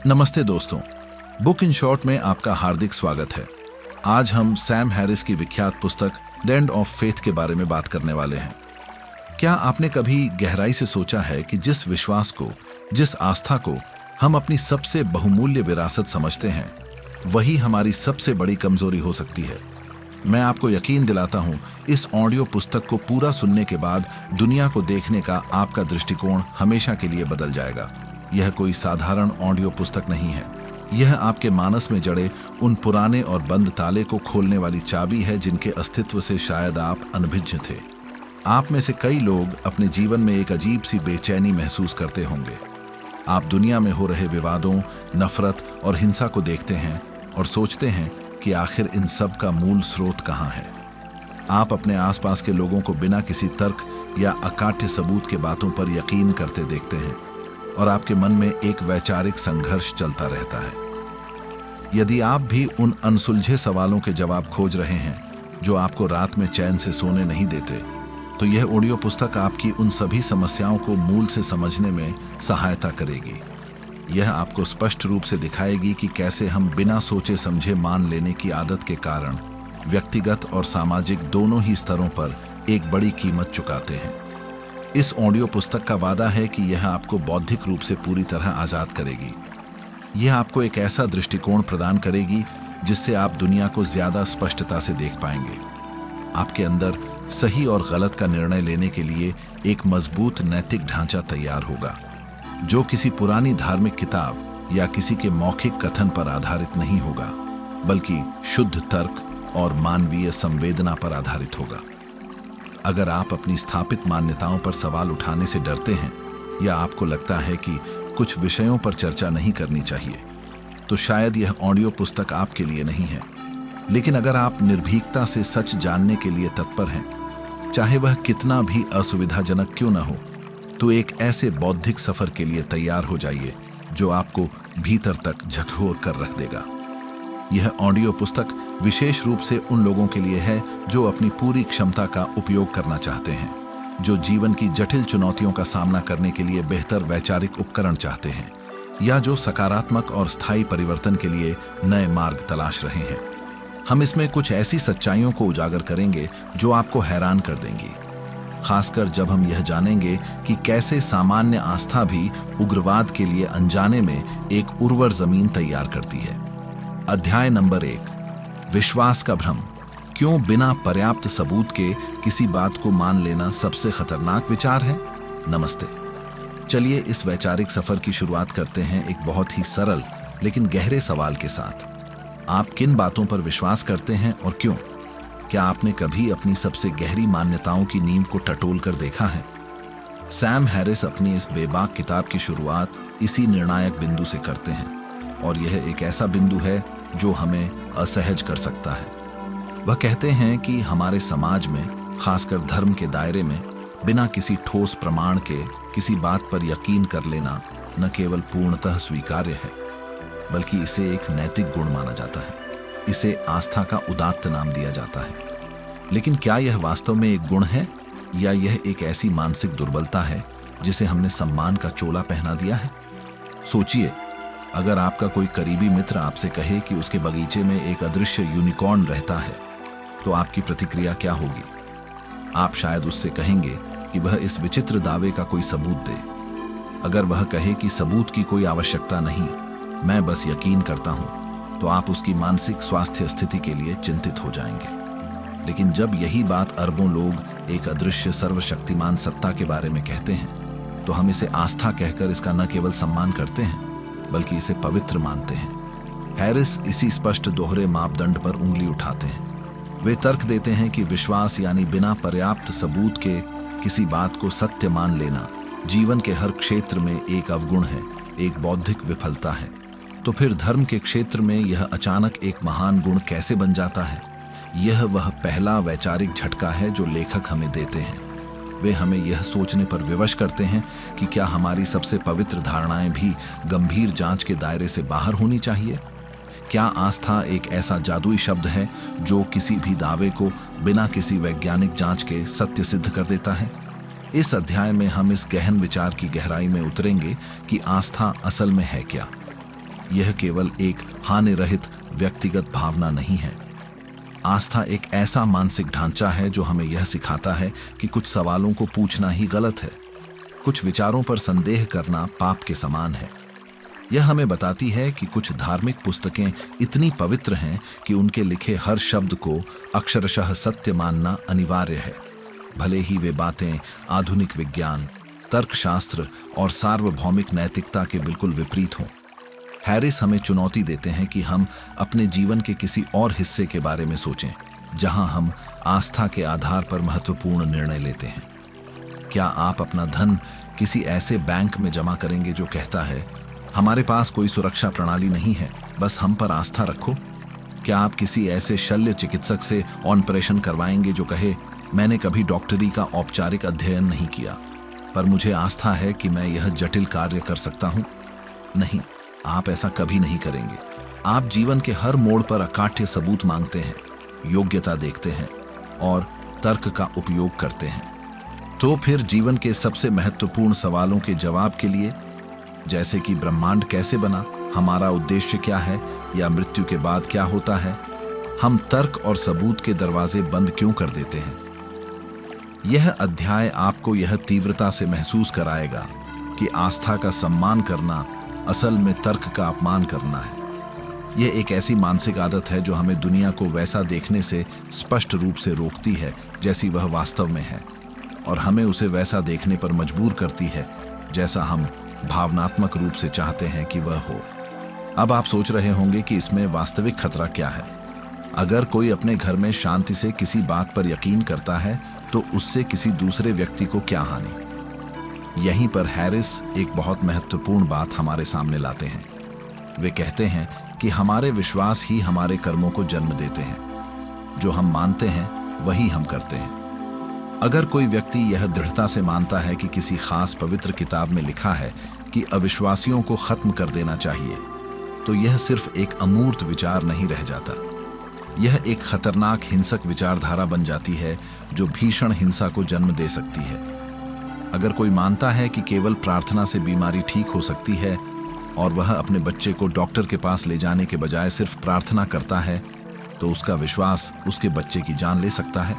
नमस्ते दोस्तों, book in short में आपका हार्दिक स्वागत है। आज हम सैम हैरिस की विख्यात पुस्तक द एंड ऑफ फेथ के बारे में बात करने वाले हैं। क्या आपने कभी गहराई से सोचा है कि जिस विश्वास को, जिस आस्था को हम अपनी सबसे बहुमूल्य विरासत समझते हैं, वही हमारी सबसे बड़ी कमजोरी हो सकती है। मैं आपको यकीन दिलाता हूं, इस ऑडियो पुस्तक को पूरा सुनने के बाद दुनिया को देखने का आपका दृष्टिकोण हमेशा के लिए बदल जाएगा। यह कोई साधारण ऑडियो पुस्तक नहीं है। यह आपके मानस में जड़े उन पुराने और बंद ताले को खोलने वाली चाबी है जिनके अस्तित्व से शायद आप अनभिज्ञ थे। आप में से कई लोग अपने जीवन में एक अजीब सी बेचैनी महसूस करते होंगे। आप दुनिया में हो रहे विवादों, नफरत और हिंसा को देखते हैं और सोचते हैं कि आखिर इन सब का मूल स्रोत कहाँ है। आप अपने आसपास के लोगों को बिना किसी तर्क या अकाट्य सबूत के बातों पर यकीन करते देखते हैं और आपके मन में एक वैचारिक संघर्ष चलता रहता है। यदि आप भी उन अनसुलझे सवालों के जवाब खोज रहे हैं जो आपको रात में चैन से सोने नहीं देते, तो यह ऑडियो पुस्तक आपकी उन सभी समस्याओं को मूल से समझने में सहायता करेगी। यह आपको स्पष्ट रूप से दिखाएगी कि कैसे हम बिना सोचे समझे मान लेने की आदत के कारण व्यक्तिगत और सामाजिक दोनों ही स्तरों पर एक बड़ी कीमत चुकाते हैं। इस ऑडियो पुस्तक का वादा है कि यह आपको बौद्धिक रूप से पूरी तरह आज़ाद करेगी। यह आपको एक ऐसा दृष्टिकोण प्रदान करेगी जिससे आप दुनिया को ज़्यादा स्पष्टता से देख पाएंगे। आपके अंदर सही और गलत का निर्णय लेने के लिए एक मजबूत नैतिक ढांचा तैयार होगा, जो किसी पुरानी धार्मिक किताब या किसी के मौखिक कथन पर आधारित नहीं होगा, बल्कि शुद्ध तर्क और मानवीय संवेदना पर आधारित होगा। अगर आप अपनी स्थापित मान्यताओं पर सवाल उठाने से डरते हैं या आपको लगता है कि कुछ विषयों पर चर्चा नहीं करनी चाहिए, तो शायद यह ऑडियो पुस्तक आपके लिए नहीं है। लेकिन अगर आप निर्भीकता से सच जानने के लिए तत्पर हैं, चाहे वह कितना भी असुविधाजनक क्यों न हो, तो एक ऐसे बौद्धिक सफर के लिए तैयार हो जाइए जो आपको भीतर तक झकझोर कर रख देगा। यह ऑडियो पुस्तक विशेष रूप से उन लोगों के लिए है जो अपनी पूरी क्षमता का उपयोग करना चाहते हैं, जो जीवन की जटिल चुनौतियों का सामना करने के लिए बेहतर वैचारिक उपकरण चाहते हैं, या जो सकारात्मक और स्थायी परिवर्तन के लिए नए मार्ग तलाश रहे हैं। हम इसमें कुछ ऐसी सच्चाइयों को उजागर करेंगे जो आपको हैरान कर देंगी, खासकर जब हम यह जानेंगे कि कैसे सामान्य आस्था भी उग्रवाद के लिए अनजाने में एक उर्वर जमीन तैयार करती है। अध्याय नंबर 1, विश्वास का भ्रम। क्यों बिना पर्याप्त सबूत के किसी बात को मान लेना सबसे खतरनाक विचार है। नमस्ते। चलिए इस वैचारिक सफर की शुरुआत करते हैं एक बहुत ही सरल लेकिन गहरे सवाल के साथ। आप किन बातों पर विश्वास करते हैं और क्यों? क्या आपने कभी अपनी सबसे गहरी मान्यताओं की नींव को टटोल कर देखा है? सैम हैरिस अपनी इस बेबाक किताब की शुरुआत इसी निर्णायक बिंदु से करते हैं, और यह एक ऐसा बिंदु है जो हमें असहज कर सकता है। वह कहते हैं कि हमारे समाज में, खासकर धर्म के दायरे में, बिना किसी ठोस प्रमाण के किसी बात पर यकीन कर लेना न केवल पूर्णतः स्वीकार्य है, बल्कि इसे एक नैतिक गुण माना जाता है। इसे आस्था का उदात्त नाम दिया जाता है। लेकिन क्या यह वास्तव में एक गुण है, या यह एक ऐसी मानसिक दुर्बलता है जिसे हमने सम्मान का चोला पहना दिया है? सोचिए, अगर आपका कोई करीबी मित्र आपसे कहे कि उसके बगीचे में एक अदृश्य यूनिकॉर्न रहता है, तो आपकी प्रतिक्रिया क्या होगी? आप शायद उससे कहेंगे कि वह इस विचित्र दावे का कोई सबूत दे। अगर वह कहे कि सबूत की कोई आवश्यकता नहीं, मैं बस यकीन करता हूं, तो आप उसकी मानसिक स्वास्थ्य स्थिति के लिए चिंतित हो जाएंगे। लेकिन जब यही बात अरबों लोग एक अदृश्य सर्वशक्तिमान सत्ता के बारे में कहते हैं, तो हम इसे आस्था कहकर इसका न केवल सम्मान करते हैं, बल्कि इसे पवित्र मानते हैं। हैरिस इसी स्पष्ट दोहरे मापदंड पर उंगली उठाते हैं। वे तर्क देते हैं कि विश्वास यानी बिना पर्याप्त सबूत के किसी बात को सत्य मान लेना जीवन के हर क्षेत्र में एक अवगुण है, एक बौद्धिक विफलता है। तो फिर धर्म के क्षेत्र में यह अचानक एक महान गुण कैसे बन जाता है? यह वह पहला वैचारिक झटका है जो लेखक हमें देते हैं। वे हमें यह सोचने पर विवश करते हैं कि क्या हमारी सबसे पवित्र धारणाएं भी गंभीर जांच के दायरे से बाहर होनी चाहिए? क्या आस्था एक ऐसा जादुई शब्द है जो किसी भी दावे को बिना किसी वैज्ञानिक जांच के सत्य सिद्ध कर देता है? इस अध्याय में हम इस गहन विचार की गहराई में उतरेंगे कि आस्था असल में है क्या। यह केवल एक हानि रहित व्यक्तिगत भावना नहीं है। आस्था एक ऐसा मानसिक ढांचा है जो हमें यह सिखाता है कि कुछ सवालों को पूछना ही गलत है, कुछ विचारों पर संदेह करना पाप के समान है। यह हमें बताती है कि कुछ धार्मिक पुस्तकें इतनी पवित्र हैं कि उनके लिखे हर शब्द को अक्षरशः सत्य मानना अनिवार्य है, भले ही वे बातें आधुनिक विज्ञान, तर्कशास्त्र और सार्वभौमिक नैतिकता के बिल्कुल विपरीत हों। हैरिस हमें चुनौती देते हैं कि हम अपने जीवन के किसी और हिस्से के बारे में सोचें जहां हम आस्था के आधार पर महत्वपूर्ण निर्णय लेते हैं। क्या आप अपना धन किसी ऐसे बैंक में जमा करेंगे जो कहता है हमारे पास कोई सुरक्षा प्रणाली नहीं है, बस हम पर आस्था रखो? क्या आप किसी ऐसे शल्य चिकित्सक से ऑपरेशन करवाएंगे जो कहे मैंने कभी डॉक्टरी का औपचारिक अध्ययन नहीं किया, पर मुझे आस्था है कि मैं यह जटिल कार्य कर सकता हूं? नहीं, आप ऐसा कभी नहीं करेंगे। आप जीवन के हर मोड़ पर अकाट्य सबूत मांगते हैं, योग्यता देखते हैं और तर्क का उपयोग करते हैं। तो फिर जीवन के सबसे महत्वपूर्ण सवालों के जवाब के लिए, जैसे कि ब्रह्मांड कैसे बना, हमारा उद्देश्य क्या है या मृत्यु के बाद क्या होता है, हम तर्क और सबूत के दरवाजे बंद क्यों कर देते हैं? यह अध्याय आपको यह तीव्रता से महसूस कराएगा कि आस्था का सम्मान करना असल में तर्क का अपमान करना है। यह एक ऐसी मानसिक आदत है जो हमें दुनिया को वैसा देखने से स्पष्ट रूप से रोकती है जैसी वह वास्तव में है, और हमें उसे वैसा देखने पर मजबूर करती है जैसा हम भावनात्मक रूप से चाहते हैं कि वह हो। अब आप सोच रहे होंगे कि इसमें वास्तविक खतरा क्या है। अगर कोई अपने घर में शांति से किसी बात पर यकीन करता है तो उससे किसी दूसरे व्यक्ति को क्या हानि? यहीं पर हैरिस एक बहुत महत्वपूर्ण बात हमारे सामने लाते हैं। वे कहते हैं कि हमारे विश्वास ही हमारे कर्मों को जन्म देते हैं। जो हम मानते हैं वही हम करते हैं। अगर कोई व्यक्ति यह दृढ़ता से मानता है कि किसी खास पवित्र किताब में लिखा है कि अविश्वासियों को खत्म कर देना चाहिए, तो यह सिर्फ एक अमूर्त विचार नहीं रह जाता। यह एक खतरनाक हिंसक विचारधारा बन जाती है जो भीषण हिंसा को जन्म दे सकती है। अगर कोई मानता है कि केवल प्रार्थना से बीमारी ठीक हो सकती है और वह अपने बच्चे को डॉक्टर के पास ले जाने के बजाय सिर्फ प्रार्थना करता है, तो उसका विश्वास उसके बच्चे की जान ले सकता है।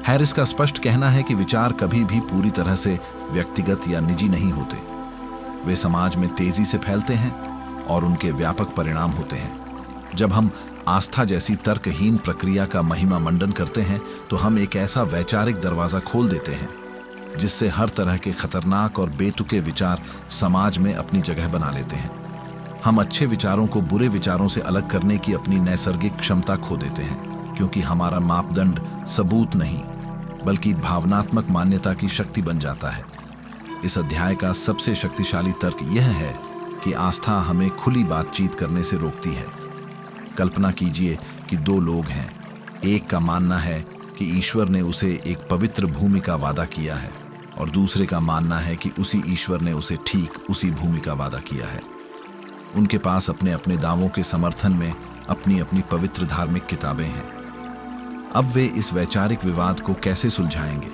हैरिस का स्पष्ट कहना है कि विचार कभी भी पूरी तरह से व्यक्तिगत या निजी नहीं होते। वे समाज में तेजी से फैलते हैं और उनके व्यापक परिणाम होते हैं। जब हम आस्था जैसी तर्कहीन प्रक्रिया का महिमा मंडन करते हैं तो हम एक ऐसा वैचारिक दरवाजा खोल देते हैं जिससे हर तरह के खतरनाक और बेतुके विचार समाज में अपनी जगह बना लेते हैं। हम अच्छे विचारों को बुरे विचारों से अलग करने की अपनी नैसर्गिक क्षमता खो देते हैं, क्योंकि हमारा मापदंड सबूत नहीं बल्कि भावनात्मक मान्यता की शक्ति बन जाता है। इस अध्याय का सबसे शक्तिशाली तर्क यह है कि आस्था हमें खुली बातचीत करने से रोकती है। कल्पना कीजिए कि दो लोग हैं। एक का मानना है कि ईश्वर ने उसे एक पवित्र भूमि का वादा किया है और दूसरे का मानना है कि उसी ईश्वर ने उसे ठीक उसी भूमि का वादा किया है। उनके पास अपने अपने दावों के समर्थन में अपनी अपनी पवित्र धार्मिक किताबें हैं। अब वे इस वैचारिक विवाद को कैसे सुलझाएंगे?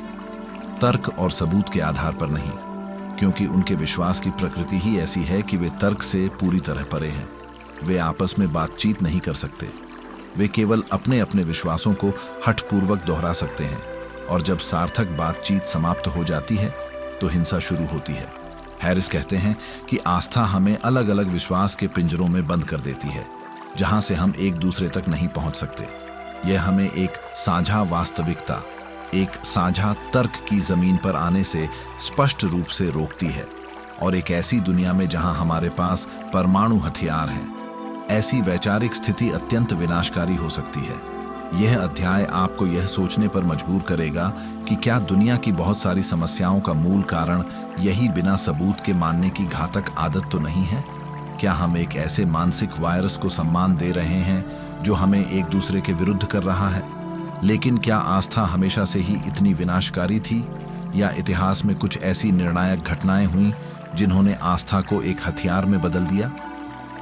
तर्क और सबूत के आधार पर नहीं, क्योंकि उनके विश्वास की प्रकृति ही ऐसी है कि वे तर्क से पूरी तरह परे हैं। वे आपस में बातचीत नहीं कर सकते। वे केवल अपने अपने विश्वासों को हठपूर्वक दोहरा सकते हैं, और जब सार्थक बातचीत समाप्त हो जाती है तो हिंसा शुरू होती है। हैरिस कहते हैं कि आस्था हमें अलग अलग विश्वास के पिंजरों में बंद कर देती है, जहां से हम एक दूसरे तक नहीं पहुंच सकते। यह हमें एक साझा वास्तविकता, एक साझा तर्क की जमीन पर आने से स्पष्ट रूप से रोकती है, और एक ऐसी दुनिया में जहां हमारे पास परमाणु हथियार हैं, ऐसी वैचारिक स्थिति अत्यंत विनाशकारी हो सकती है। यह अध्याय आपको यह सोचने पर मजबूर करेगा कि क्या दुनिया की बहुत सारी समस्याओं का मूल कारण यही बिना सबूत के मानने की घातक आदत तो नहीं है? क्या हम एक ऐसे मानसिक वायरस को सम्मान दे रहे हैं जो हमें एक दूसरे के विरुद्ध कर रहा है? लेकिन क्या आस्था हमेशा से ही इतनी विनाशकारी थी, या इतिहास में कुछ ऐसी निर्णायक घटनाएं हुईं जिन्होंने आस्था को एक हथियार में बदल दिया?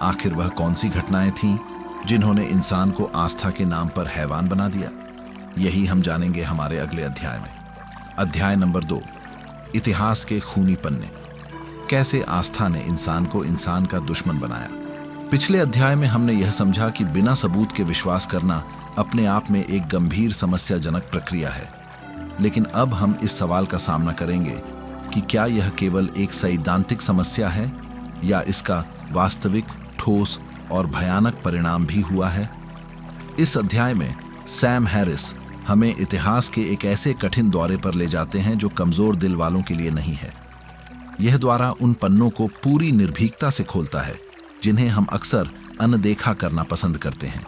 आखिर वह कौन सी घटनाएं थीं जिन्होंने इंसान को आस्था के नाम पर हैवान बना दिया? यही हम जानेंगे हमारे अगले अध्याय में। अध्याय नंबर 2, इतिहास के खूनी पन्ने। कैसे आस्था ने इंसान को इंसान का दुश्मन बनाया। पिछले अध्याय में हमने यह समझा कि बिना सबूत के विश्वास करना अपने आप में एक गंभीर समस्याजनक प्रक्रिया है। लेकिन अब हम इस सवाल का सामना करेंगे कि क्या यह केवल एक सैद्धांतिक समस्या है या इसका वास्तविक, ठोस और भयानक परिणाम भी हुआ है। इस अध्याय में सैम हैरिस हमें इतिहास के एक ऐसे कठिन दौरे पर ले जाते हैं जो कमजोर दिल वालों के लिए नहीं है। यह द्वारा उन पन्नों को पूरी निर्भीकता से खोलता है जिन्हें हम अक्सर अनदेखा करना पसंद करते हैं।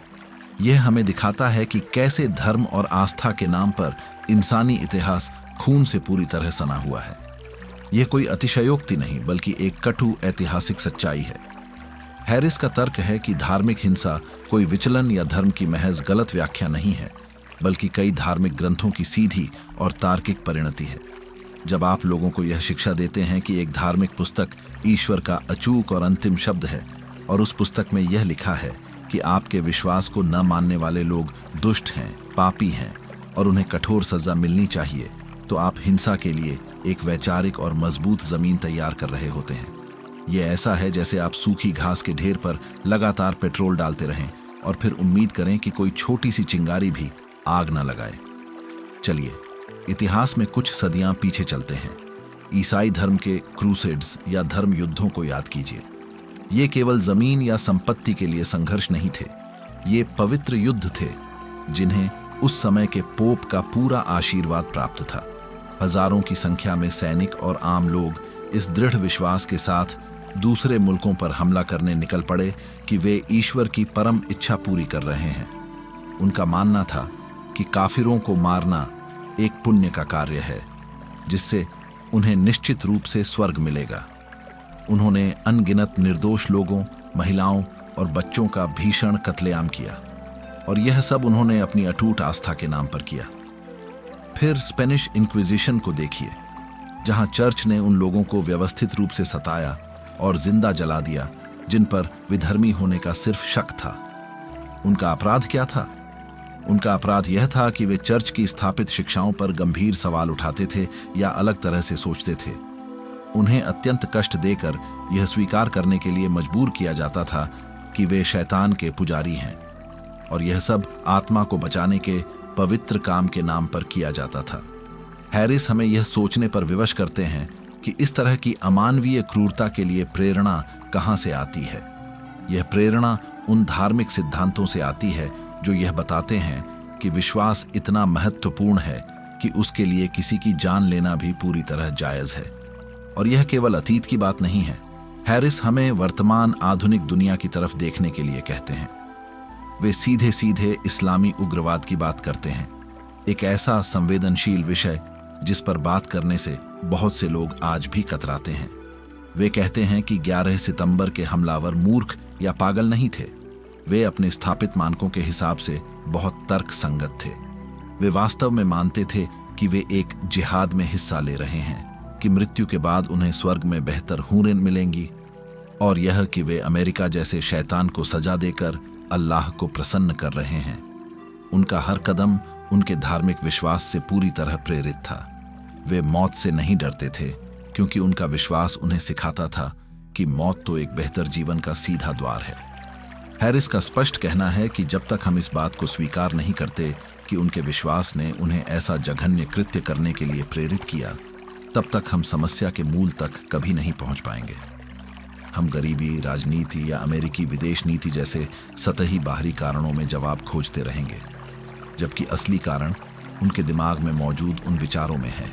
यह हमें दिखाता है कि कैसे धर्म और आस्था के नाम पर इंसानी इतिहास खून से पूरी तरह सना हुआ है। यह कोई अतिशयोक्ति नहीं बल्कि एक कटु ऐतिहासिक सच्चाई है। हैरिस का तर्क है कि धार्मिक हिंसा कोई विचलन या धर्म की महज गलत व्याख्या नहीं है, बल्कि कई धार्मिक ग्रंथों की सीधी और तार्किक परिणति है। जब आप लोगों को यह शिक्षा देते हैं कि एक धार्मिक पुस्तक ईश्वर का अचूक और अंतिम शब्द है और उस पुस्तक में यह लिखा है कि आपके विश्वास को न मानने वाले लोग दुष्ट हैं, पापी हैं और उन्हें कठोर सजा मिलनी चाहिए, तो आप हिंसा के लिए एक वैचारिक और मजबूत जमीन तैयार कर रहे होते हैं। यह ऐसा है जैसे आप सूखी घास के ढेर पर लगातार पेट्रोल डालते रहें और फिर उम्मीद करें कि कोई छोटी सी चिंगारी भी आग न लगाए। चलिए इतिहास में कुछ सदियां पीछे चलते हैं। ईसाई धर्म के क्रूसेड्स या धर्म युद्धों को याद कीजिए। ये केवल जमीन या संपत्ति के लिए संघर्ष नहीं थे, ये पवित्र युद्ध थे जिन्हें उस समय के पोप का पूरा आशीर्वाद प्राप्त था। हजारों की संख्या में सैनिक और आम लोग इस दृढ़ विश्वास के साथ दूसरे मुल्कों पर हमला करने निकल पड़े कि वे ईश्वर की परम इच्छा पूरी कर रहे हैं। उनका मानना था कि काफिरों को मारना एक पुण्य का कार्य है जिससे उन्हें निश्चित रूप से स्वर्ग मिलेगा। उन्होंने अनगिनत निर्दोष लोगों, महिलाओं और बच्चों का भीषण कत्लेआम किया और यह सब उन्होंने अपनी अटूट आस्था के नाम पर किया। फिर स्पेनिश इंक्विजिशन को देखिए, जहां चर्च ने उन लोगों को व्यवस्थित रूप से सताया और जिंदा जला दिया जिन पर विधर्मी होने का सिर्फ शक था। उनका अपराध क्या था? उनका अपराध यह था कि वे चर्च की स्थापित शिक्षाओं पर गंभीर सवाल उठाते थे या अलग तरह से सोचते थे। उन्हें अत्यंत कष्ट देकर यह स्वीकार करने के लिए मजबूर किया जाता था कि वे शैतान के पुजारी हैं और यह सब आत्मा को बचाने के पवित्र काम के नाम पर किया जाता था। हैरिस हमें यह सोचने पर विवश करते हैं कि इस तरह की अमानवीय क्रूरता के लिए प्रेरणा कहां से आती है। यह प्रेरणा उन धार्मिक सिद्धांतों से आती है जो यह बताते हैं कि विश्वास इतना महत्वपूर्ण है कि उसके लिए किसी की जान लेना भी पूरी तरह जायज है। और यह केवल अतीत की बात नहीं है। हैरिस हमें वर्तमान आधुनिक दुनिया की तरफ देखने के लिए कहते हैं। वे सीधे सीधे इस्लामी उग्रवाद की बात करते हैं, एक ऐसा संवेदनशील विषय जिस पर बात करने से बहुत से लोग आज भी कतराते हैं। वे कहते हैं कि 11 सितंबर के हमलावर मूर्ख या पागल नहीं थे, वे अपने स्थापित मानकों के हिसाब से बहुत तर्क संगत थे। वे वास्तव में मानते थे कि वे एक जिहाद में हिस्सा ले रहे हैं, कि मृत्यु के बाद उन्हें स्वर्ग में बेहतर हूरें मिलेंगी और यह कि वे अमेरिका जैसे शैतान को सजा देकर अल्लाह को प्रसन्न कर रहे हैं। उनका हर कदम उनके धार्मिक विश्वास से पूरी तरह प्रेरित था। वे मौत से नहीं डरते थे क्योंकि उनका विश्वास उन्हें सिखाता था कि मौत तो एक बेहतर जीवन का सीधा द्वार है। हैरिस का स्पष्ट कहना है कि जब तक हम इस बात को स्वीकार नहीं करते कि उनके विश्वास ने उन्हें ऐसा जघन्य कृत्य करने के लिए प्रेरित किया, तब तक हम समस्या के मूल तक कभी नहीं पहुंच पाएंगे। हम गरीबी, राजनीति या अमेरिकी विदेश नीति जैसे सतही बाहरी कारणों में जवाब खोजते रहेंगे, जबकि असली कारण उनके दिमाग में मौजूद उन विचारों में है,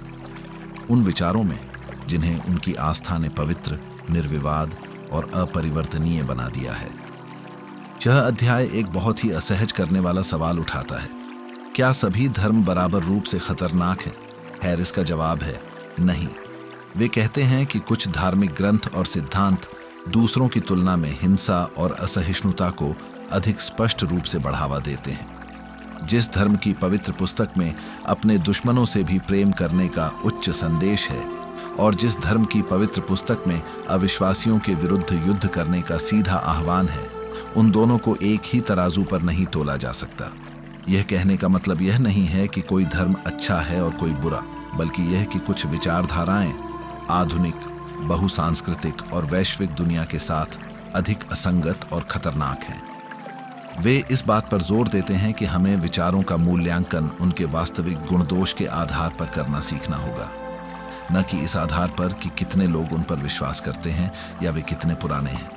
उन विचारों में जिन्हें उनकी आस्था ने पवित्र, निर्विवाद और अपरिवर्तनीय बना दिया है। यह अध्याय एक बहुत ही असहज करने वाला सवाल उठाता है, क्या सभी धर्म बराबर रूप से खतरनाक हैं? हैरिस का जवाब है नहीं। वे कहते हैं कि कुछ धार्मिक ग्रंथ और सिद्धांत दूसरों की तुलना में हिंसा और असहिष्णुता को अधिक स्पष्ट रूप से बढ़ावा देते हैं। जिस धर्म की पवित्र पुस्तक में अपने दुश्मनों से भी प्रेम करने का उच्च संदेश है और जिस धर्म की पवित्र पुस्तक में अविश्वासियों के विरुद्ध युद्ध करने का सीधा आह्वान है, उन दोनों को एक ही तराजू पर नहीं तोला जा सकता। यह कहने का मतलब यह नहीं है कि कोई धर्म अच्छा है और कोई बुरा, बल्कि यह कि कुछ विचारधाराएं आधुनिक, बहुसांस्कृतिक और वैश्विक दुनिया के साथ अधिक असंगत और खतरनाक हैं। वे इस बात पर जोर देते हैं कि हमें विचारों का मूल्यांकन उनके वास्तविक गुण दोष के आधार पर करना सीखना होगा, न कि इस आधार पर कि कितने लोग उन पर विश्वास करते हैं या वे कितने पुराने हैं।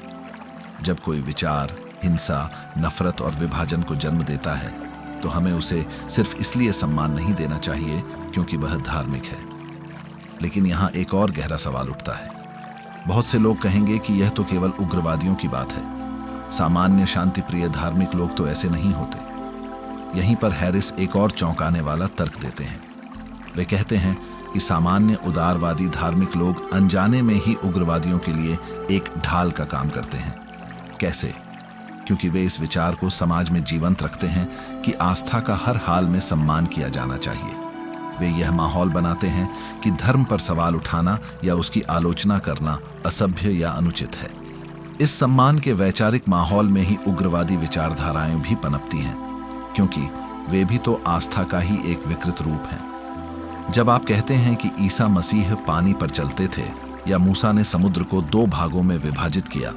जब कोई विचार हिंसा, नफरत और विभाजन को जन्म देता है तो हमें उसे सिर्फ इसलिए सम्मान नहीं देना चाहिए क्योंकि वह धार्मिक है। लेकिन यहाँ एक और गहरा सवाल उठता है। बहुत से लोग कहेंगे कि यह तो केवल उग्रवादियों की बात है, सामान्य शांतिप्रिय धार्मिक लोग तो ऐसे नहीं होते। यहीं पर हैरिस एक और चौंकाने वाला तर्क देते हैं। वे कहते हैं कि सामान्य उदारवादी धार्मिक लोग अनजाने में ही उग्रवादियों के लिए एक ढाल का काम करते हैं। कैसे? क्योंकि वे इस विचार को समाज में जीवंत रखते हैं कि आस्था का हर हाल में सम्मान किया जाना चाहिए। वे यह माहौल बनाते हैं कि धर्म पर सवाल उठाना या उसकी आलोचना करना असभ्य या अनुचित है। इस सम्मान के वैचारिक माहौल में ही उग्रवादी विचारधाराएं भी पनपती हैं, क्योंकि वे भी तो आस्था का ही एक विकृत रूप हैं। जब आप कहते हैं कि ईसा मसीह पानी पर चलते थे या मूसा ने समुद्र को 2 भागों में विभाजित किया,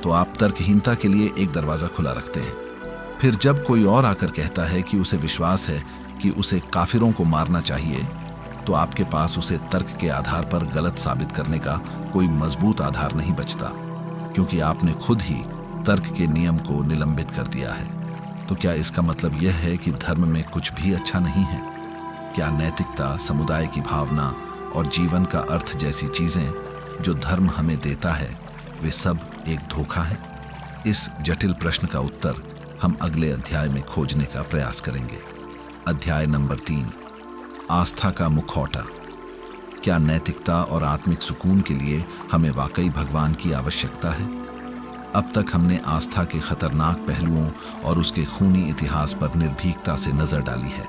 तो आप तर्कहीनता के लिए एक दरवाजा खुला रखते हैं। फिर जब कोई और आकर कहता है कि उसे विश्वास है कि उसे काफिरों को मारना चाहिए, तो आपके पास उसे तर्क के आधार पर गलत साबित करने का कोई मजबूत आधार नहीं बचता, क्योंकि आपने खुद ही तर्क के नियम को निलंबित कर दिया है। तो क्या इसका मतलब यह है कि धर्म में कुछ भी अच्छा नहीं है? क्या नैतिकता, समुदाय की भावना और जीवन का अर्थ जैसी चीजें जो धर्म हमें देता है, वे सब एक धोखा है? इस जटिल प्रश्न का उत्तर हम अगले अध्याय में खोजने का प्रयास करेंगे। अध्याय नंबर 3, आस्था का मुखौटा। क्या नैतिकता और आत्मिक सुकून के लिए हमें वाकई भगवान की आवश्यकता है? अब तक हमने आस्था के खतरनाक पहलुओं और उसके खूनी इतिहास पर निर्भीकता से नजर डाली है।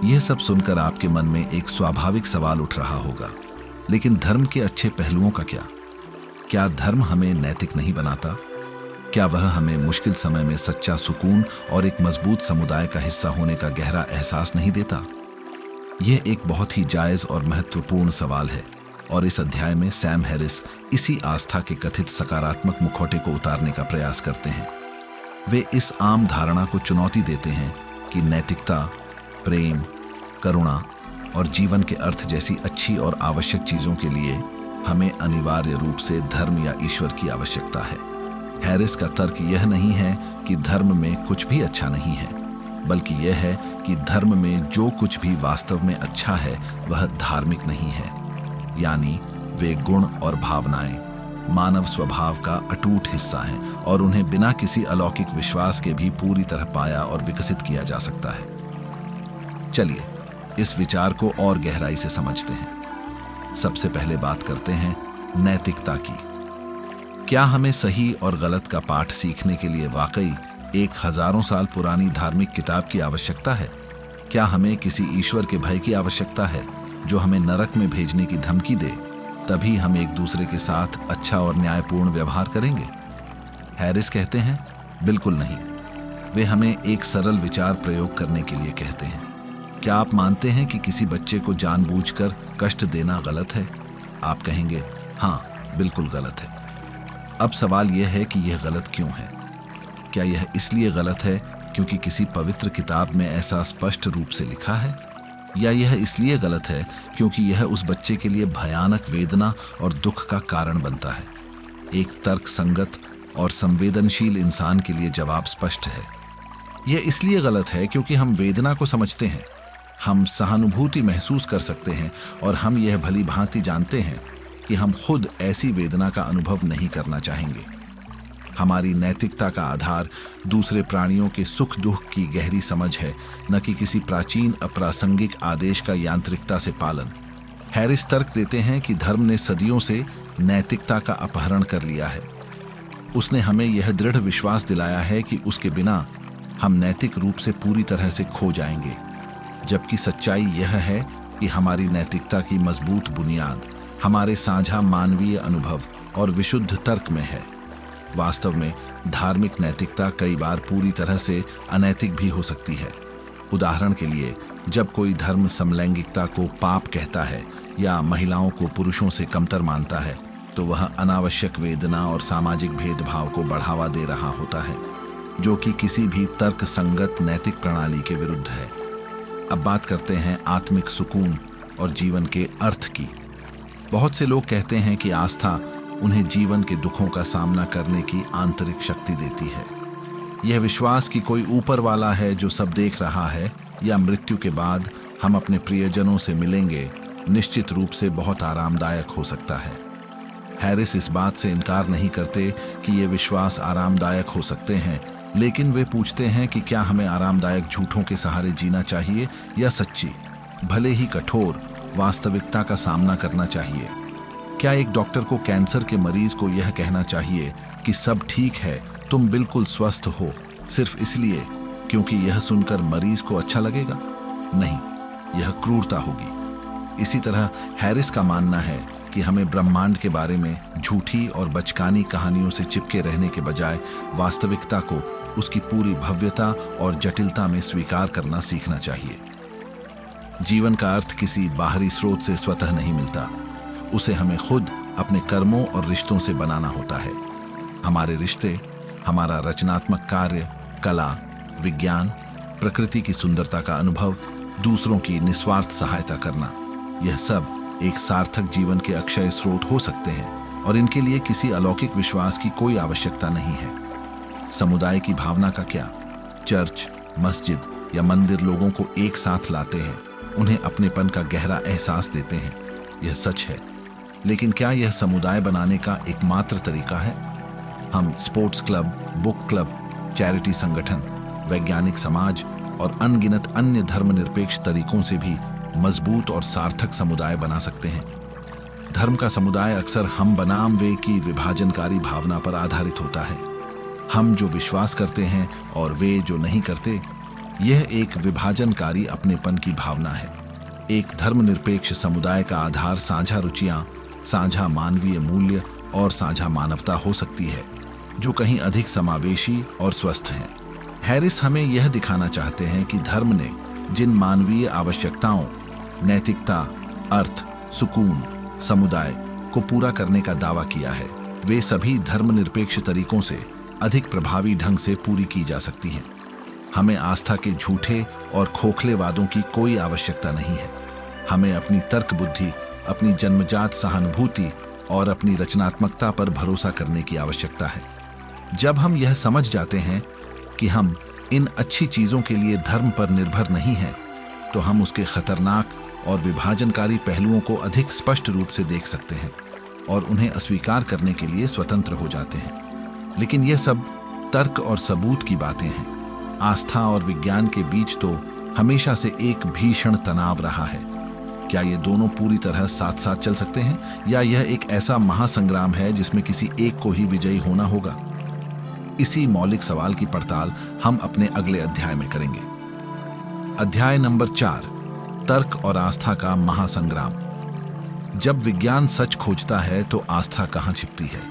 यह सब सुनकर आपके मन में एक स्वाभाविक सवाल उठ रहा होगा, लेकिन धर्म के अच्छे पहलुओं का क्या? क्या धर्म हमें नैतिक नहीं बनाता? क्या वह हमें मुश्किल समय में सच्चा सुकून और एक मजबूत समुदाय का हिस्सा होने का गहरा एहसास नहीं देता? यह एक बहुत ही जायज और महत्वपूर्ण सवाल है, और इस अध्याय में सैम हैरिस इसी आस्था के कथित सकारात्मक मुखौटे को उतारने का प्रयास करते हैं। वे इस आम धारणा को चुनौती देते हैं कि नैतिकता, प्रेम, करुणा और जीवन के अर्थ जैसी अच्छी और आवश्यक चीजों के लिए हमें अनिवार्य रूप से धर्म या ईश्वर की आवश्यकता है। हैरिस का तर्क यह नहीं है कि धर्म में कुछ भी अच्छा नहीं है, बल्कि यह है कि धर्म में जो कुछ भी वास्तव में अच्छा है वह धार्मिक नहीं है। यानी वे गुण और भावनाएं मानव स्वभाव का अटूट हिस्सा हैं और उन्हें बिना किसी अलौकिक विश्वास के भी पूरी तरह पाया और विकसित किया जा सकता है। चलिए इस विचार को और गहराई से समझते हैं। सबसे पहले बात करते हैं नैतिकता की। क्या हमें सही और गलत का पाठ सीखने के लिए वाकई एक हजारों साल पुरानी धार्मिक किताब की आवश्यकता है? क्या हमें किसी ईश्वर के भय की आवश्यकता है जो हमें नरक में भेजने की धमकी दे, तभी हम एक दूसरे के साथ अच्छा और न्यायपूर्ण व्यवहार करेंगे? हैरिस कहते हैं, बिल्कुल नहीं। वे हमें एक सरल विचार प्रयोग करने के लिए कहते हैं। क्या आप मानते हैं कि किसी बच्चे को जानबूझकर कष्ट देना गलत है? आप कहेंगे, हाँ, बिल्कुल गलत है। अब सवाल यह है कि यह गलत क्यों है? क्या यह इसलिए गलत है क्योंकि किसी पवित्र किताब में ऐसा स्पष्ट रूप से लिखा है, या यह इसलिए गलत है क्योंकि यह उस बच्चे के लिए भयानक वेदना और दुख का कारण बनता है? एक तर्कसंगत और संवेदनशील इंसान के लिए जवाब स्पष्ट है। यह इसलिए गलत है क्योंकि हम वेदना को समझते हैं, हम सहानुभूति महसूस कर सकते हैं, और हम यह भली भांति जानते हैं कि हम खुद ऐसी वेदना का अनुभव नहीं करना चाहेंगे। हमारी नैतिकता का आधार दूसरे प्राणियों के सुख दुख की गहरी समझ है, न कि किसी प्राचीन अप्रासंगिक आदेश का यांत्रिकता से पालन। हैरिस तर्क देते हैं कि धर्म ने सदियों से नैतिकता का अपहरण कर लिया है। उसने हमें यह दृढ़ विश्वास दिलाया है कि उसके बिना हम नैतिक रूप से पूरी तरह से खो जाएंगे, जबकि सच्चाई यह है कि हमारी नैतिकता की मजबूत बुनियाद हमारे साझा मानवीय अनुभव और विशुद्ध तर्क में है। वास्तव में धार्मिक नैतिकता कई बार पूरी तरह से अनैतिक भी हो सकती है। उदाहरण के लिए, जब कोई धर्म समलैंगिकता को पाप कहता है या महिलाओं को पुरुषों से कमतर मानता है, तो वह अनावश्यक वेदना और सामाजिक भेदभाव को बढ़ावा दे रहा होता है, जो कि किसी भी तर्क संगत नैतिक प्रणाली के विरुद्ध है। अब बात करते हैं आत्मिक सुकून और जीवन के अर्थ की। बहुत से लोग कहते हैं कि आस्था उन्हें जीवन के दुखों का सामना करने की आंतरिक शक्ति देती है। यह विश्वास कि कोई ऊपर वाला है जो सब देख रहा है, या मृत्यु के बाद हम अपने प्रियजनों से मिलेंगे, निश्चित रूप से बहुत आरामदायक हो सकता है। हैरिस इस बात से इनकार नहीं करते कि ये विश्वास आरामदायक हो सकते हैं, लेकिन वे पूछते हैं कि क्या हमें आरामदायक झूठों के सहारे जीना चाहिए या सच्ची, भले ही कठोर वास्तविकता का सामना करना चाहिए। क्या एक डॉक्टर को कैंसर के मरीज को यह कहना चाहिए कि सब ठीक है, तुम बिल्कुल स्वस्थ हो, सिर्फ इसलिए क्योंकि यह सुनकर मरीज को अच्छा लगेगा? नहीं, यह क्रूरता होगी। इसी तरह हैरिस का मानना है कि हमें ब्रह्मांड के बारे में झूठी और बचकानी कहानियों से चिपके रहने के बजाय वास्तविकता को उसकी पूरी भव्यता और जटिलता में स्वीकार करना सीखना चाहिए। जीवन का अर्थ किसी बाहरी स्रोत से स्वतः नहीं मिलता, उसे हमें खुद अपने कर्मों और रिश्तों से बनाना होता है। हमारे रिश्ते, हमारा रचनात्मक कार्य, कला, विज्ञान, प्रकृति की सुंदरता का अनुभव, दूसरों की निस्वार्थ सहायता करना, यह सब एक सार्थक जीवन के अक्षय स्रोत हो सकते हैं और इनके लिए किसी अलौकिक विश्वास की कोई आवश्यकता नहीं है। समुदाय की भावना का क्या? चर्च, मस्जिद या मंदिर लोगों को एक साथ लाते हैं, उन्हें अपनेपन का गहरा एहसास देते हैं, यह सच है। लेकिन क्या यह समुदाय बनाने का एकमात्र तरीका है? हम sports club, book club, charity संगठन, वैज्ञानिक समाज और अनगिनत अन्य धर्मनिरपेक्ष तरीकों से भी मजबूत और सार्थक समुदाय बना सकते हैं। धर्म का समुदाय अक्सर हम बनाम वे की विभाजनकारी भावना पर आधारित होता है। हम जो विश्वास करते हैं और वे जो नहीं करते, यह एक विभाजनकारी अपनेपन की भावना है। एक धर्मनिरपेक्ष समुदाय का आधार साझा रुचियां, साझा मानवीय मूल्य और साझा मानवता हो सकती है, जो कहीं अधिक समावेशी और स्वस्थ हैं। हैरिस हमें यह दिखाना चाहते हैं कि धर्म ने जिन मानवीय आवश्यकताओं, नैतिकता, अर्थ, सुकून, समुदाय को पूरा करने का दावा किया है, वे सभी धर्मनिरपेक्ष तरीकों से अधिक प्रभावी ढंग से पूरी की जा सकती हैं। हमें आस्था के झूठे और खोखले वादों की कोई आवश्यकता नहीं है। हमें अपनी तर्क बुद्धि, अपनी जन्मजात सहानुभूति और अपनी रचनात्मकता पर भरोसा करने की आवश्यकता है। जब हम यह समझ जाते हैं कि हम इन अच्छी चीजों के लिए धर्म पर निर्भर नहीं हैं, तो हम उसके खतरनाक और विभाजनकारी पहलुओं को अधिक स्पष्ट रूप से देख सकते हैं और उन्हें अस्वीकार करने के लिए स्वतंत्र हो जाते हैं। लेकिन यह सब तर्क और सबूत की बातें हैं। आस्था और विज्ञान के बीच तो हमेशा से एक भीषण तनाव रहा है। क्या ये दोनों पूरी तरह साथ साथ चल सकते हैं, या यह एक ऐसा महासंग्राम है जिसमें किसी एक को ही विजयी होना होगा? इसी मौलिक सवाल की पड़ताल हम अपने अगले अध्याय में करेंगे। अध्याय नंबर 4, तर्क और आस्था का महासंग्राम। जब विज्ञान सच खोजता है तो आस्था कहाँ छिपती है?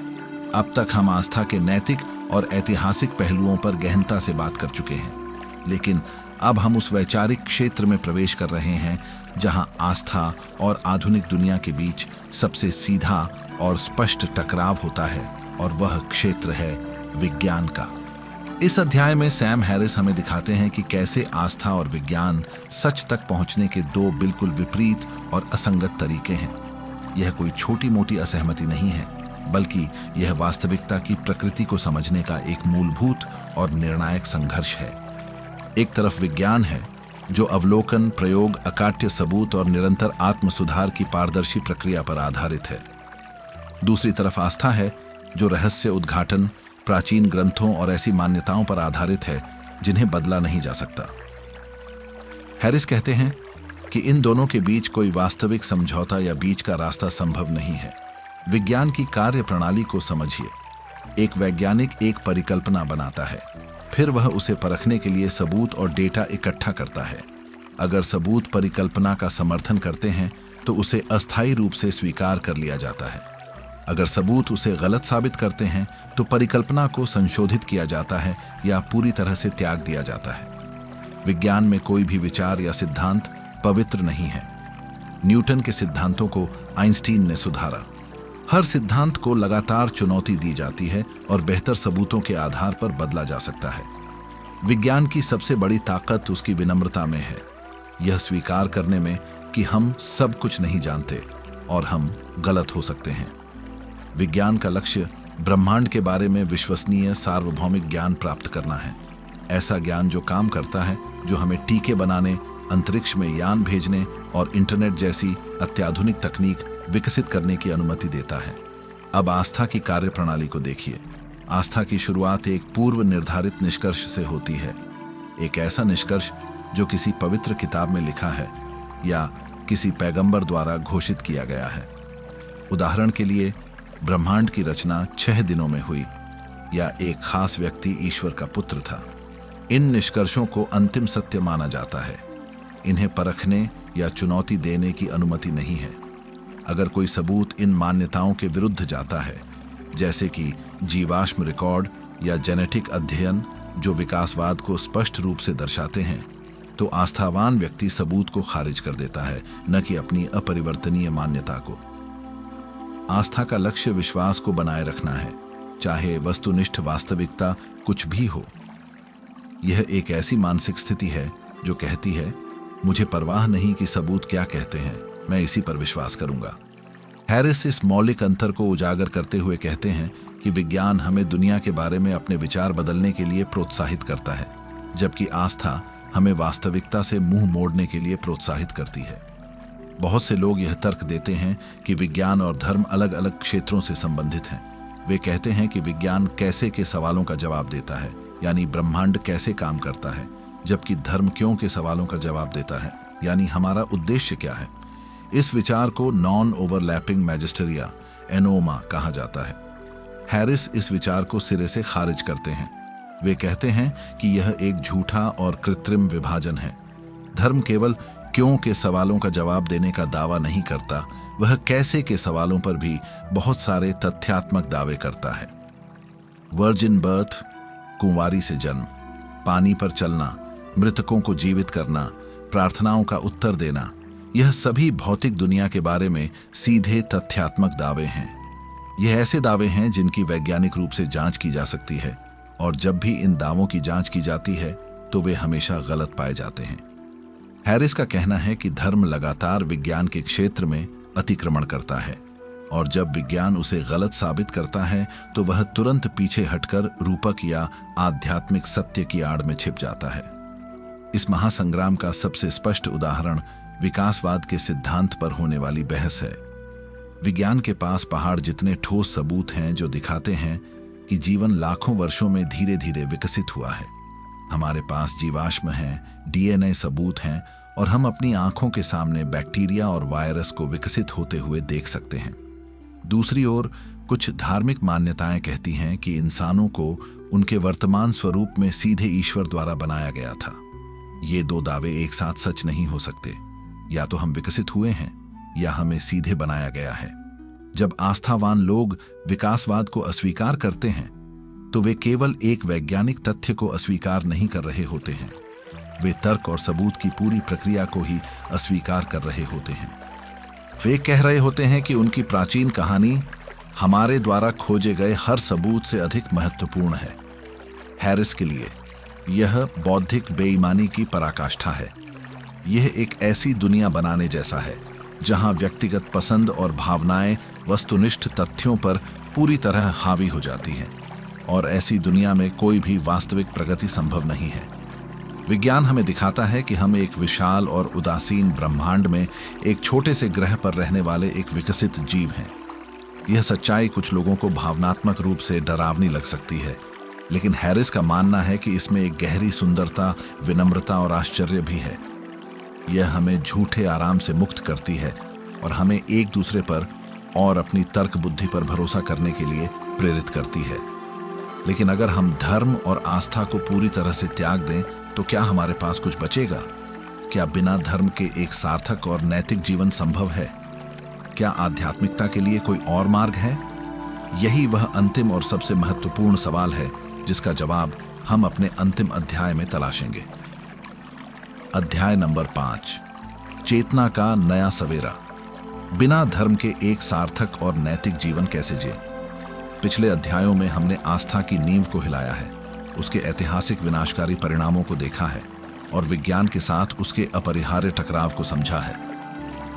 अब तक हम आस्था के नैतिक और ऐतिहासिक पहलुओं पर गहनता से बात कर चुके हैं, लेकिन अब हम उस वैचारिक क्षेत्र में प्रवेश कर रहे हैं जहां आस्था और आधुनिक दुनिया के बीच सबसे सीधा और स्पष्ट टकराव होता है, और वह क्षेत्र है विज्ञान का। इस अध्याय में सैम हैरिस हमें दिखाते हैं कि कैसे आस्था और विज्ञान सच तक पहुंचने के दो बिल्कुल विपरीत और असंगत तरीके हैं। यह कोई छोटी मोटी असहमति नहीं है, बल्कि यह वास्तविकता की प्रकृति को समझने का एक मूलभूत और निर्णायक संघर्ष है। एक तरफ विज्ञान है जो अवलोकन, प्रयोग, अकाट्य सबूत और निरंतर आत्म सुधार की पारदर्शी प्रक्रिया पर आधारित है। दूसरी तरफ आस्था है जो रहस्य उद्घाटन, प्राचीन ग्रंथों और ऐसी मान्यताओं पर आधारित है जिन्हें बदला नहीं जा सकता। हैरिस कहते हैं कि इन दोनों के बीच कोई वास्तविक समझौता या बीच का रास्ता संभव नहीं है। विज्ञान की कार्य प्रणाली को समझिए। एक वैज्ञानिक एक परिकल्पना बनाता है, फिर वह उसे परखने के लिए सबूत और डेटा इकट्ठा करता है। अगर सबूत परिकल्पना का समर्थन करते हैं तो उसे अस्थायी रूप से स्वीकार कर लिया जाता है। अगर सबूत उसे गलत साबित करते हैं तो परिकल्पना को संशोधित किया जाता है या पूरी तरह से त्याग दिया जाता है। विज्ञान में कोई भी विचार या सिद्धांत पवित्र नहीं है। न्यूटन के सिद्धांतों को आइंस्टीन ने सुधारा, हर सिद्धांत को लगातार चुनौती दी जाती है और बेहतर सबूतों के आधार पर बदला जा सकता है। विज्ञान की सबसे बड़ी ताकत उसकी विनम्रता में है, यह स्वीकार करने में कि हम सब कुछ नहीं जानते और हम गलत हो सकते हैं। विज्ञान का लक्ष्य ब्रह्मांड के बारे में विश्वसनीय सार्वभौमिक ज्ञान प्राप्त करना है। ऐसा ज्ञान जो काम करता है, जो हमें टीके बनाने, अंतरिक्ष में यान भेजने और इंटरनेट जैसी अत्याधुनिक तकनीक विकसित करने की अनुमति देता है। अब आस्था की कार्यप्रणाली को देखिए। आस्था की शुरुआत एक पूर्व निर्धारित निष्कर्ष से होती है, एक ऐसा निष्कर्ष जो किसी पवित्र किताब में लिखा है या किसी पैगंबर द्वारा घोषित किया गया है। उदाहरण के लिए, ब्रह्मांड की रचना 6 दिनों में हुई, या एक खास व्यक्ति ईश्वर का पुत्र था। इन निष्कर्षों को अंतिम सत्य माना जाता है। इन्हें परखने या चुनौती देने की अनुमति नहीं है। अगर कोई सबूत इन मान्यताओं के विरुद्ध जाता है, जैसे कि जीवाश्म रिकॉर्ड या जेनेटिक अध्ययन जो विकासवाद को स्पष्ट रूप से दर्शाते हैं, तो आस्थावान व्यक्ति सबूत को खारिज कर देता है, न कि अपनी अपरिवर्तनीय मान्यता को। आस्था का लक्ष्य विश्वास को बनाए रखना है, चाहे वस्तुनिष्ठ वास्तविकता कुछ भी हो। यह एक ऐसी मानसिक स्थिति है जो कहती है, मुझे परवाह नहीं कि सबूत क्या कहते हैं, मैं इसी पर विश्वास करूंगा। हैरिस इस मौलिक अंतर को उजागर करते हुए कहते हैं कि विज्ञान हमें दुनिया के बारे में अपने विचार बदलने के लिए प्रोत्साहित करता है, जबकि आस्था हमें वास्तविकता से मुंह मोड़ने के लिए प्रोत्साहित करती है। बहुत से लोग यह तर्क देते हैं कि विज्ञान और धर्म अलग अलग क्षेत्रों से संबंधित हैं। वे कहते हैं कि विज्ञान कैसे के सवालों का जवाब देता है, यानी ब्रह्मांड कैसे काम करता है, जबकि धर्म क्यों के सवालों का जवाब देता है, यानी हमारा उद्देश्य क्या है। इस विचार को नॉन ओवरलैपिंग मैजिस्टेरिया एनोमा कहा जाता है। हैरिस इस विचार को सिरे से खारिज करते हैं। वे कहते हैं कि यह एक झूठा और कृत्रिम विभाजन है। धर्म केवल क्यों के सवालों का जवाब देने का दावा नहीं करता, वह कैसे के सवालों पर भी बहुत सारे तथ्यात्मक दावे करता है। वर्जिन बर्थ, कुंवारी से जन्म, पानी पर चलना, मृतकों को जीवित करना, प्रार्थनाओं का उत्तर देना, यह सभी भौतिक दुनिया के बारे में सीधे तथ्यात्मक दावे हैं। यह ऐसे दावे हैं जिनकी वैज्ञानिक रूप से जांच की जा सकती है, और जब भी इन दावों की जांच की जाती है तो वे हमेशा गलत पाए जाते हैं। हैरिस का कहना है कि धर्म लगातार विज्ञान के क्षेत्र में अतिक्रमण करता है, और जब विज्ञान उसे गलत साबित करता है तो वह तुरंत पीछे हटकर रूपक या आध्यात्मिक सत्य की आड़ में छिप जाता है। इस महासंग्राम का सबसे स्पष्ट उदाहरण विकासवाद के सिद्धांत पर होने वाली बहस है। विज्ञान के पास पहाड़ जितने ठोस सबूत हैं जो दिखाते हैं कि जीवन लाखों वर्षों में धीरे धीरे विकसित हुआ है। हमारे पास जीवाश्म हैं, डीएनए सबूत हैं, और हम अपनी आंखों के सामने बैक्टीरिया और वायरस को विकसित होते हुए देख सकते हैं। दूसरी ओर कुछ धार्मिक मान्यताएं कहती हैं कि इंसानों को उनके वर्तमान स्वरूप में सीधे ईश्वर द्वारा बनाया गया था। ये दो दावे एक साथ सच नहीं हो सकते। या तो हम विकसित हुए हैं या हमें सीधे बनाया गया है। जब आस्थावान लोग विकासवाद को अस्वीकार करते हैं तो वे केवल एक वैज्ञानिक तथ्य को अस्वीकार नहीं कर रहे होते हैं, वे तर्क और सबूत की पूरी प्रक्रिया को ही अस्वीकार कर रहे होते हैं। वे कह रहे होते हैं कि उनकी प्राचीन कहानी हमारे द्वारा खोजे गए हर सबूत से अधिक महत्वपूर्ण है। हैरिस के लिए यह बौद्धिक बेईमानी की पराकाष्ठा है। यह एक ऐसी दुनिया बनाने जैसा है जहां व्यक्तिगत पसंद और भावनाएं वस्तुनिष्ठ तथ्यों पर पूरी तरह हावी हो जाती हैं, और ऐसी दुनिया में कोई भी वास्तविक प्रगति संभव नहीं है। विज्ञान हमें दिखाता है कि हम एक विशाल और उदासीन ब्रह्मांड में एक छोटे से ग्रह पर रहने वाले एक विकसित जीव हैं। यह सच्चाई कुछ लोगों को भावनात्मक रूप से डरावनी लग सकती है, लेकिन हैरिस का मानना है कि इसमें एक गहरी सुंदरता, विनम्रता और आश्चर्य भी है। यह हमें झूठे आराम से मुक्त करती है और हमें एक दूसरे पर और अपनी तर्क बुद्धि पर भरोसा करने के लिए प्रेरित करती है। लेकिन अगर हम धर्म और आस्था को पूरी तरह से त्याग दें तो क्या हमारे पास कुछ बचेगा? क्या बिना धर्म के एक सार्थक और नैतिक जीवन संभव है? क्या आध्यात्मिकता के लिए कोई और मार्ग है? यही वह अंतिम और सबसे महत्वपूर्ण सवाल है जिसका जवाब हम अपने अंतिम अध्याय में तलाशेंगे। अध्याय नंबर 5, चेतना का नया सवेरा। बिना धर्म के एक सार्थक और नैतिक जीवन कैसे जिए। पिछले अध्यायों में हमने आस्था की नींव को हिलाया है, उसके ऐतिहासिक विनाशकारी परिणामों को देखा है और विज्ञान के साथ उसके अपरिहार्य टकराव को समझा है।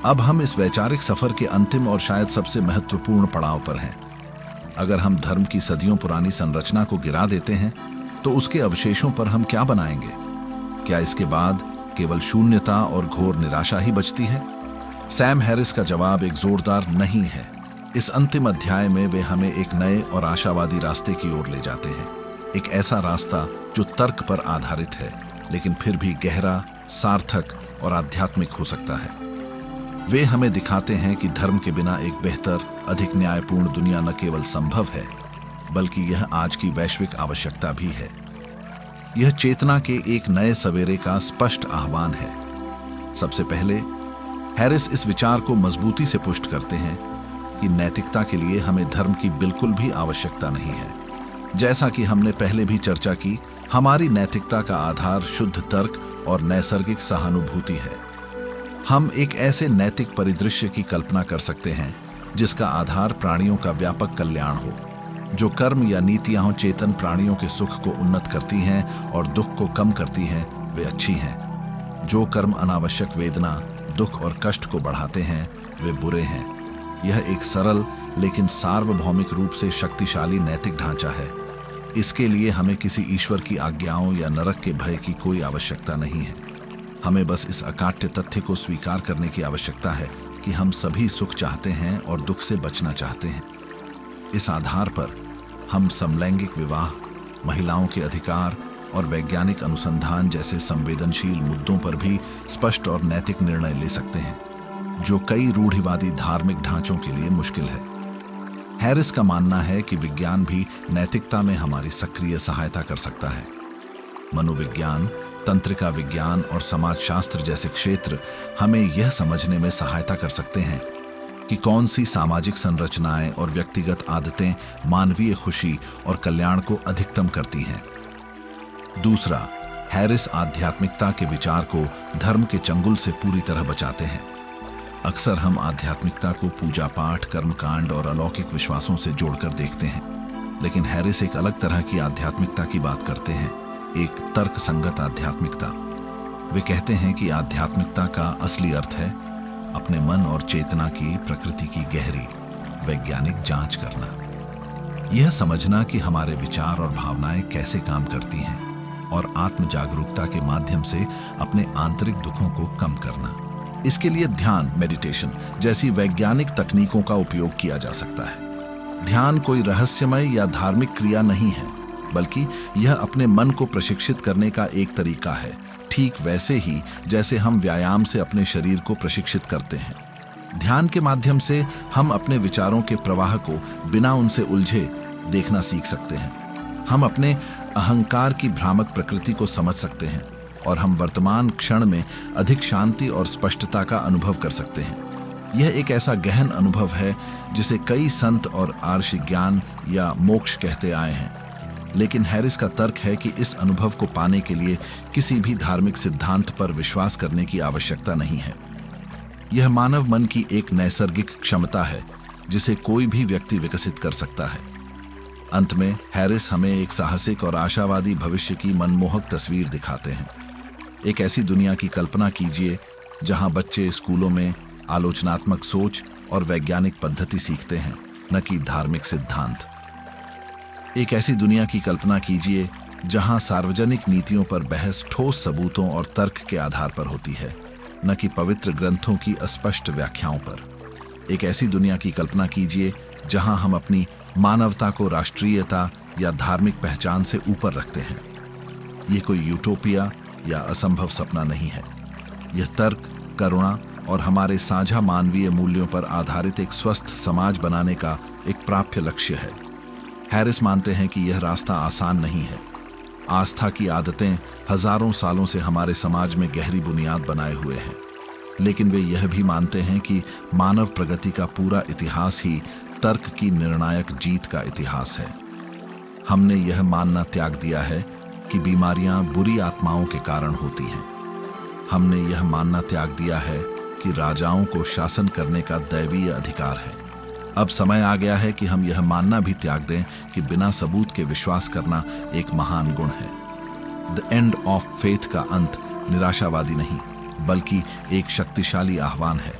अब हम इस वैचारिक सफर के अंतिम और शायद सबसे महत्वपूर्ण पड़ाव पर हैं। अगर हम धर्म की सदियों पुरानी संरचना को गिरा देते हैं तो उसके अवशेषों पर हम क्या बनाएंगे? क्या इसके बाद केवल शून्यता और घोर निराशा ही बचती है? सैम हैरिस का जवाब एक जोरदार नहीं है। इस अंतिम अध्याय में वे हमें एक नए और आशावादी रास्ते की ओर ले जाते हैं, एक ऐसा रास्ता जो तर्क पर आधारित है लेकिन फिर भी गहरा, सार्थक और आध्यात्मिक हो सकता है। वे हमें दिखाते हैं कि धर्म के बिना एक बेहतर, अधिक न्यायपूर्ण दुनिया न केवल संभव है बल्कि यह आज की वैश्विक आवश्यकता भी है। यह चेतना के एक नए सवेरे का स्पष्ट आह्वान है। सबसे पहले हैरिस इस विचार को मजबूती से पुष्ट करते हैं कि नैतिकता के लिए हमें धर्म की बिल्कुल भी आवश्यकता नहीं है। जैसा कि हमने पहले भी चर्चा की, हमारी नैतिकता का आधार शुद्ध तर्क और नैसर्गिक सहानुभूति है। हम एक ऐसे नैतिक परिदृश्य की कल्पना कर सकते हैं जिसका आधार प्राणियों का व्यापक कल्याण हो। जो कर्म या नीतियां चेतन प्राणियों के सुख को उन्नत करती हैं और दुख को कम करती हैं, वे अच्छी हैं। जो कर्म अनावश्यक वेदना, दुख और कष्ट को बढ़ाते हैं, वे बुरे हैं। यह एक सरल लेकिन सार्वभौमिक रूप से शक्तिशाली नैतिक ढांचा है। इसके लिए हमें किसी ईश्वर की आज्ञाओं या नरक के भय की कोई आवश्यकता नहीं है। हमें बस इस अकाट्य तथ्य को स्वीकार करने की आवश्यकता है कि हम सभी सुख चाहते हैं और दुख से बचना चाहते हैं। इस आधार पर हम समलैंगिक विवाह, महिलाओं के अधिकार और वैज्ञानिक अनुसंधान जैसे संवेदनशील मुद्दों पर भी स्पष्ट और नैतिक निर्णय ले सकते हैं, जो कई रूढ़िवादी धार्मिक ढांचों के लिए मुश्किल है। हैरिस का मानना है कि विज्ञान भी नैतिकता में हमारी सक्रिय सहायता कर सकता है। मनोविज्ञान, तंत्रिका विज्ञान और समाजशास्त्र जैसे क्षेत्र हमें यह समझने में सहायता कर सकते हैं कि कौन सी सामाजिक संरचनाएं और व्यक्तिगत आदतें मानवीय खुशी और कल्याण को अधिकतम करती हैं। दूसरा, हैरिस आध्यात्मिकता के विचार को धर्म के चंगुल से पूरी तरह बचाते हैं। अक्सर हम आध्यात्मिकता को पूजा पाठ, कर्मकांड और अलौकिक विश्वासों से जोड़कर देखते हैं, लेकिन हैरिस एक अलग तरह की आध्यात्मिकता की बात करते हैं, एक तर्क संगत आध्यात्मिकता। वे कहते हैं कि आध्यात्मिकता का असली अर्थ है अपने मन और चेतना की प्रकृति की गहरी वैज्ञानिक जांच करना। यह समझना कि हमारे विचार और भावनाएं कैसे काम करती हैं और आत्म जागरूकता के माध्यम से अपने आंतरिक दुखों को कम करना। इसके लिए ध्यान, मेडिटेशन जैसी वैज्ञानिक तकनीकों का उपयोग किया जा सकता है। ध्यान कोई रहस्यमय या धार्मिक क्रिया नहीं है, बल्कि यह अपने मन को प्रशिक्षित करने का एक तरीका है, ठीक वैसे ही जैसे हम व्यायाम से अपने शरीर को प्रशिक्षित करते हैं। ध्यान के माध्यम से हम अपने विचारों के प्रवाह को बिना उनसे उलझे देखना सीख सकते हैं। हम अपने अहंकार की भ्रामक प्रकृति को समझ सकते हैं और हम वर्तमान क्षण में अधिक शांति और स्पष्टता का अनुभव कर सकते हैं। यह एक ऐसा गहन अनुभव है जिसे कई संत और आर्षि ज्ञान या मोक्ष कहते आए हैं, लेकिन हैरिस का तर्क है कि इस अनुभव को पाने के लिए किसी भी धार्मिक सिद्धांत पर विश्वास करने की आवश्यकता नहीं है। यह मानव मन की एक नैसर्गिक क्षमता है जिसे कोई भी व्यक्ति विकसित कर सकता है। अंत में हैरिस हमें एक साहसिक और आशावादी भविष्य की मनमोहक तस्वीर दिखाते हैं। एक ऐसी दुनिया की कल्पना कीजिए जहां बच्चे स्कूलों में आलोचनात्मक सोच और वैज्ञानिक पद्धति सीखते हैं, न कि धार्मिक सिद्धांत। एक ऐसी दुनिया की कल्पना कीजिए जहां सार्वजनिक नीतियों पर बहस ठोस सबूतों और तर्क के आधार पर होती है, न कि पवित्र ग्रंथों की अस्पष्ट व्याख्याओं पर। एक ऐसी दुनिया की कल्पना कीजिए जहां हम अपनी मानवता को राष्ट्रीयता या धार्मिक पहचान से ऊपर रखते हैं। यह कोई यूटोपिया या असंभव सपना नहीं है। यह तर्क, करुणा और हमारे साझा मानवीय मूल्यों पर आधारित एक स्वस्थ समाज बनाने का एक प्राप्य लक्ष्य है। हैरिस मानते हैं कि यह रास्ता आसान नहीं है। आस्था की आदतें हजारों सालों से हमारे समाज में गहरी बुनियाद बनाए हुए हैं, लेकिन वे यह भी मानते हैं कि मानव प्रगति का पूरा इतिहास ही तर्क की निर्णायक जीत का इतिहास है। हमने यह मानना त्याग दिया है कि बीमारियां बुरी आत्माओं के कारण होती हैं। हमने यह मानना त्याग दिया है कि कि राजाओं को शासन करने का दैवीय अधिकार है। अब समय आ गया है कि हम यह मानना भी त्याग दें कि बिना सबूत के विश्वास करना एक महान गुण है। द एंड ऑफ फेथ का अंत निराशावादी नहीं, बल्कि एक शक्तिशाली आह्वान है।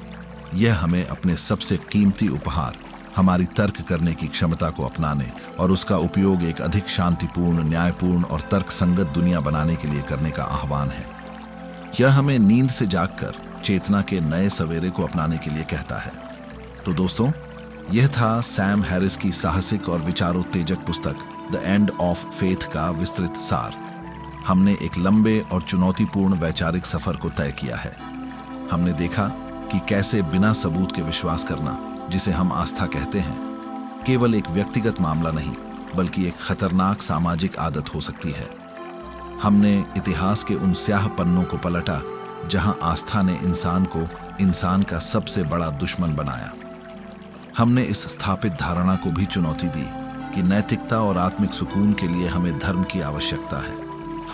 यह हमें अपने सबसे कीमती उपहार, हमारी तर्क करने की क्षमता को अपनाने और उसका उपयोग एक अधिक शांतिपूर्ण, न्यायपूर्ण और तर्कसंगत दुनिया बनाने के लिए करने का आह्वान है। यह हमें नींद से जागकर चेतना के नए सवेरे को अपनाने के लिए कहता है। तो दोस्तों, यह था सैम हैरिस की साहसिक और विचारोत्तेजक पुस्तक द एंड ऑफ फेथ का विस्तृत सार। हमने एक लंबे और चुनौतीपूर्ण वैचारिक सफर को तय किया है। हमने देखा कि कैसे बिना सबूत के विश्वास करना, जिसे हम आस्था कहते हैं, केवल एक व्यक्तिगत मामला नहीं, बल्कि एक खतरनाक सामाजिक आदत हो सकती है। हमने इतिहास के उन स्याह पन्नों को पलटा जहां आस्था ने इंसान को इंसान का सबसे बड़ा दुश्मन बनाया। हमने इस स्थापित धारणा को भी चुनौती दी कि नैतिकता और आत्मिक सुकून के लिए हमें धर्म की आवश्यकता है,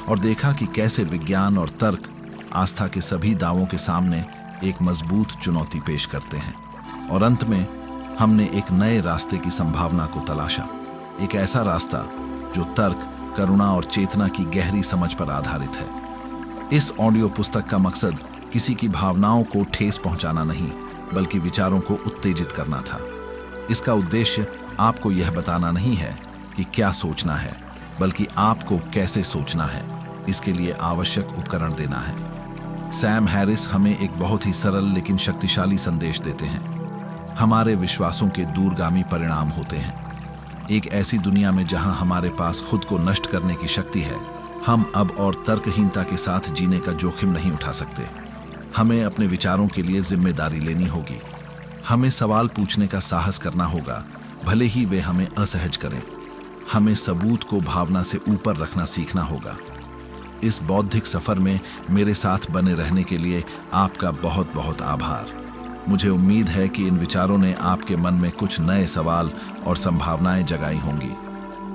और देखा कि कैसे विज्ञान और तर्क आस्था के सभी दावों के सामने एक मजबूत चुनौती पेश करते हैं। और अंत में हमने एक नए रास्ते की संभावना को तलाशा, एक ऐसा रास्ता जो तर्क, करुणा और चेतना की गहरी समझ पर आधारित है। इस ऑडियो पुस्तक का मकसद किसी की भावनाओं को ठेस पहुंचाना नहीं, बल्कि विचारों को उत्तेजित करना था। इसका उद्देश्य आपको यह बताना नहीं है कि क्या सोचना है, बल्कि आपको कैसे सोचना है, इसके लिए आवश्यक उपकरण देना है। सैम हैरिस हमें एक बहुत ही सरल लेकिन शक्तिशाली संदेश देते हैं। हमारे विश्वासों के दूरगामी परिणाम होते हैं। एक ऐसी दुनिया में जहां हमारे पास खुद को नष्ट करने की शक्ति है, हम अब और तर्कहीनता के साथ जीने का जोखिम नहीं उठा सकते। हमें अपने विचारों के लिए जिम्मेदारी लेनी होगी। हमें सवाल पूछने का साहस करना होगा, भले ही वे हमें असहज करें। हमें सबूत को भावना से ऊपर रखना सीखना होगा। इस बौद्धिक सफर में मेरे साथ बने रहने के लिए आपका बहुत बहुत आभार। मुझे उम्मीद है कि इन विचारों ने आपके मन में कुछ नए सवाल और संभावनाएं जगाई होंगी।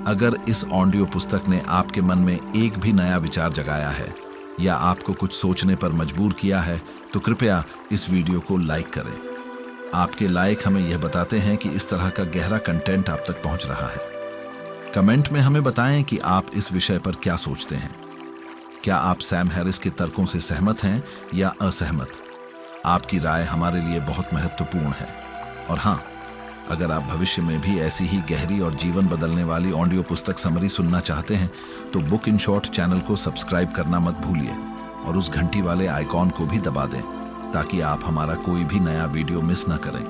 अगर इस ऑडियो पुस्तक ने आपके मन में एक भी नया विचार जगाया है या आपको कुछ सोचने पर मजबूर किया है, तो कृपया इस वीडियो को लाइक करें। आपके लाइक हमें यह बताते हैं कि इस तरह का गहरा कंटेंट आप तक पहुंच रहा है। कमेंट में हमें बताएं कि आप इस विषय पर क्या सोचते हैं। क्या आप सैम हैरिस के तर्कों से सहमत हैं या असहमत? आपकी राय हमारे लिए बहुत महत्वपूर्ण है। और हाँ, अगर आप भविष्य में भी ऐसी ही गहरी और जीवन बदलने वाली ऑडियो पुस्तक समरी सुनना चाहते हैं, तो बुक इन शॉर्ट चैनल को सब्सक्राइब करना मत भूलिए और उस घंटी वाले आइकॉन को भी दबा दें, ताकि आप हमारा कोई भी नया वीडियो मिस न करें।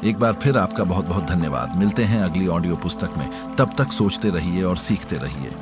एक बार फिर आपका बहुत बहुत धन्यवाद। मिलते हैं अगली ऑडियो पुस्तक में। तब तक सोचते रहिए और सीखते रहिए।